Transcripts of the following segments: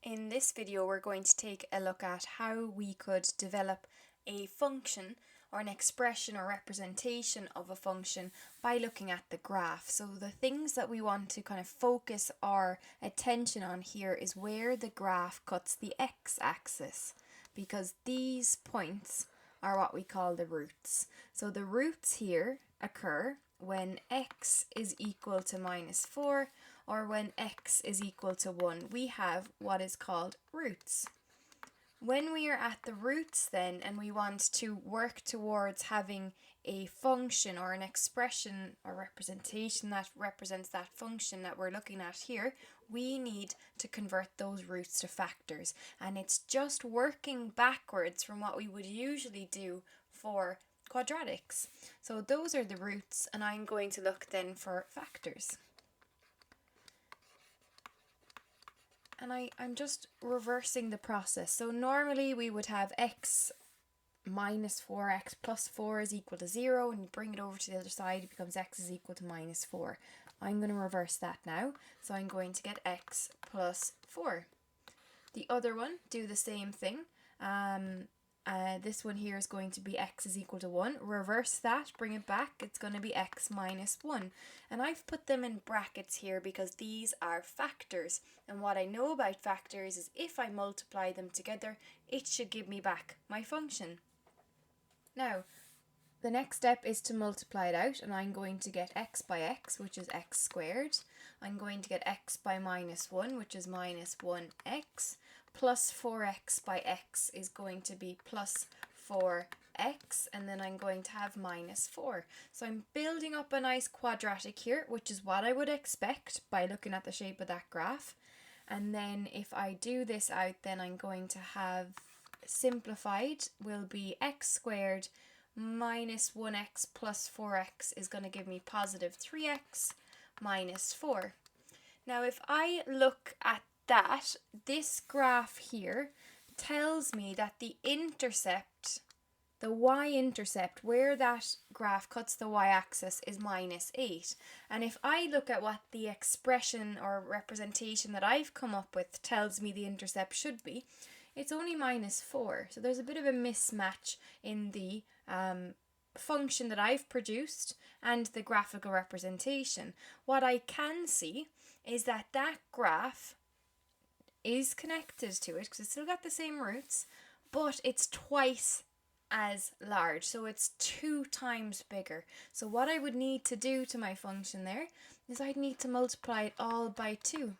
In this video, we're going to take a look at how we could develop a function or an expression or representation of a function by looking at the graph. So the things that we want to kind of focus our attention on here is where the graph cuts the x-axis, because these points are what we call the roots. So the roots here occur when x is equal to -4 or when x is equal to 1. We have what is called roots. When we are at the roots then and we want to work towards having a function or an expression or representation that represents that function that we're looking at here, we need to convert those roots to factors. And it's just working backwards from what we would usually do for quadratics. So those are the roots, and I'm going to look then for factors. And I'm just reversing the process. So normally we would have x minus 4x plus 4 is equal to 0, and you bring it over to the other side, it becomes x is equal to -4. I'm going to reverse that now. So I'm going to get x plus 4. The other one, do the same thing. This one here is going to be x is equal to 1. Reverse that, bring it back, it's going to be x minus 1. And I've put them in brackets here because these are factors. And what I know about factors is if I multiply them together, it should give me back my function. Now, the next step is to multiply it out, and I'm going to get x by x, which is x squared. I'm going to get x by -1, which is -1x, plus 4x by x is going to be plus 4x, and then I'm going to have -4. So I'm building up a nice quadratic here, which is what I would expect by looking at the shape of that graph. And then if I do this out, then I'm going to have simplified will be x squared minus 1x plus 4x is going to give me positive 3x minus 4. Now if I look at that, this graph here tells me that the intercept, the y-intercept, where that graph cuts the y-axis is -8. And if I look at what the expression or representation that I've come up with tells me the intercept should be, it's only -4. So there's a bit of a mismatch in the function that I've produced and the graphical representation. What I can see is that that graph is connected to it because it's still got the same roots, but it's twice as large, so it's 2 times bigger. So what I would need to do to my function there is I'd need to multiply it all by 2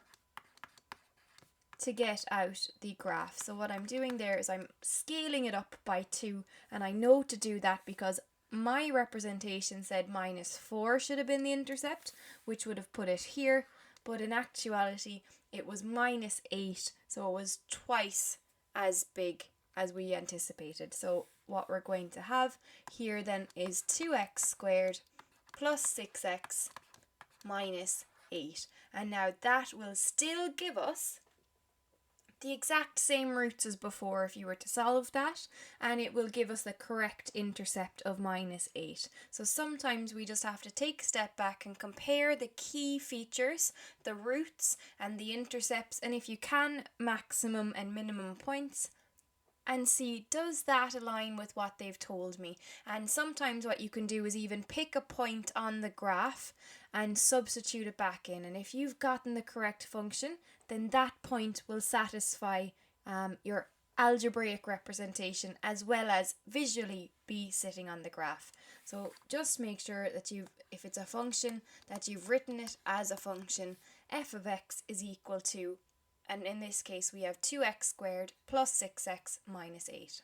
to get out the graph. So what I'm doing there is I'm scaling it up by 2, and I know to do that because my representation said -4 should have been the intercept, which would have put it here, but in actuality it was -8, so it was twice as big as we anticipated. So what we're going to have here then is 2x squared plus 6x minus 8. And now that will still give us the exact same roots as before if you were to solve that, and it will give us the correct intercept of -8. So sometimes we just have to take a step back and compare the key features, the roots and the intercepts, and if you can, maximum and minimum points, and see, does that align with what they've told me? And sometimes what you can do is even pick a point on the graph and substitute it back in. And if you've gotten the correct function, then that point will satisfy your algebraic representation as well as visually be sitting on the graph. So just make sure that if it's a function, that you've written it as a function. F of x is equal to, and in this case we have 2x squared plus 6x minus 8.